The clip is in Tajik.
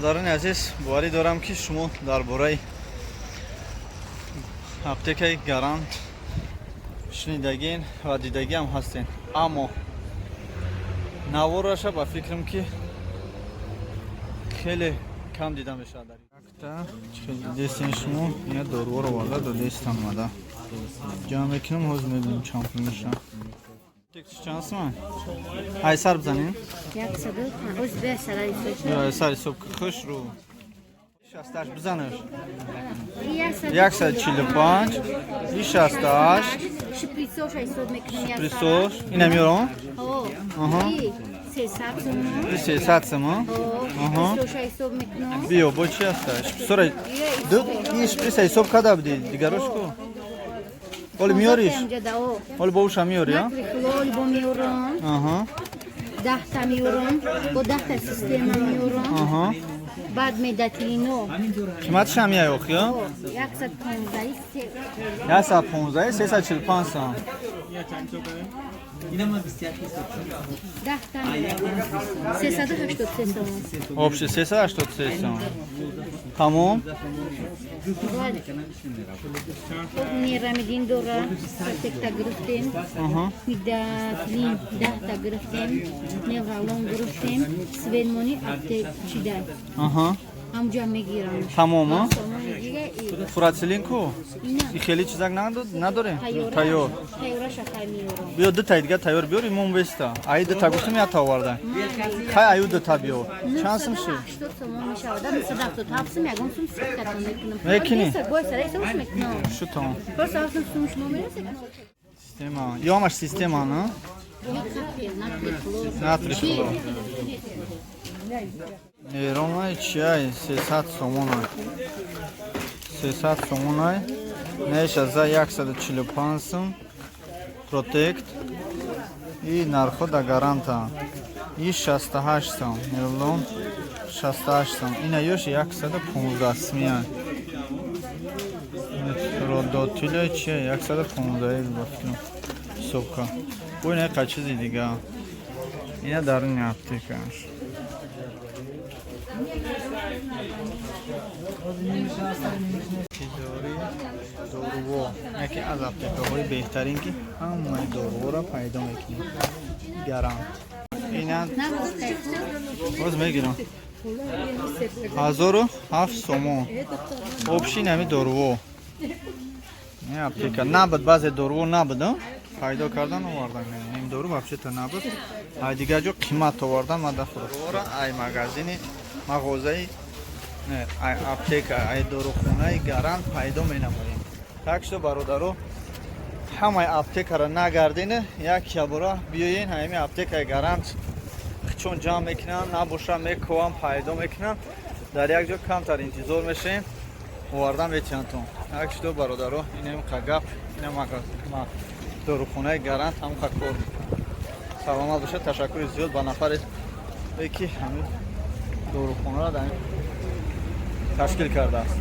برادران عزیز باری دارم که شما درباره аптекаи Гарант шунидагин ва дидагиам ҳастен, аммо навораша ба фикрам ки хеле кам дида мешавад. Дестин шумо ина дорувор оварда до дестам омада ҷамъ мекунам, ҳозир мебинем чанд пул мешавад. Чанд сомон? Айсар бизанем. 150 айсар ҳисоб ки хуш рӯ 68 бизанаш. 145 68 шприсош ина меёрам. Аҳа. 300 сомон. Аҳа. биё бо чи ҳасташ? Сора ду ин шприса ҳисоб карда буди дигарош ку. Оли миёриш? Оли бо уша миёри, а? Оли бо миёрам. Аҳа. 10 та миёрам. Бо 10 та система миёрам. Аҳа. Баъд медатино. Қиматиш ҳам яёқ, ё? 115 345 сом. 10 та миёрам. 383 сом. Общи 383 сом. Тамом? Мирамидин дора, сатекта гирифтем. Аҳа. Мидатлин 10 та гирифтем. Невралон гирифтем. Свенмони аптечида. Аҳа. ҳамҷа мегирам. Тамом, а? Тамом. Фурацилин ку? И хеле чизак надорем? Тайёр. Тайёраша хай миёрам. биё ду тай дига тайёр биёр, имон беста. Ай ду та гуфтам як та оварда. Хай аю ду та биё. Чанд сум ши? 80 сомон мешавад. 170 сум ягон сум сикатон мекунам. Мекунӣ? Бойса рейсамш мекунам. Шу тамом. Просто 70 сум шумо мерасед. Система. Ёмаш система, на? Натри хлор. Нейронай чай 300 сомонай. 300 сомонай. Неша за 145 сум. Протект. И нархо да гаранта. И 68 сом. Нейрон 68 сом. Ина ёш 115 смия. Родотиле чай 115 бафтум. Сока. Бо ина қа чизи дига. Ина даруни аптекаш. Тиҷорӣ доруво яке аз аптекаҳои беҳтарин ки ҳамаи доруворро пайдо мекунем. Гарант. Ина боз мегирам 1007 сомон. Общи нами доруво. Не аптека набуд, баъзе доруво набуд, пайдо кардан овардан. Ним дору вообще-то набуд. Ай дигар ҷо қимат овардан ма дафурӯхора ай магазини мағозаи не ай аптека ай дорухонаи Гарант пайдо менамоем. Так что бародаро ҳамаи аптекаро нагардин, як шабора биёен ҳамаи аптекаи Гарант чун ҷамъ мекунан, набоша мекувам пайдо мекунан. Дар як ҷо камтар интизор мешавем, овардан метиҳантон. Так что бародаро инам қа гап, инам дорухонаи Гарант ҳамқа кор мекунад. Саломат бошед. Ташаккури зиёд ба нафаре ки ҳамин дорухонаро ташкил кардааст.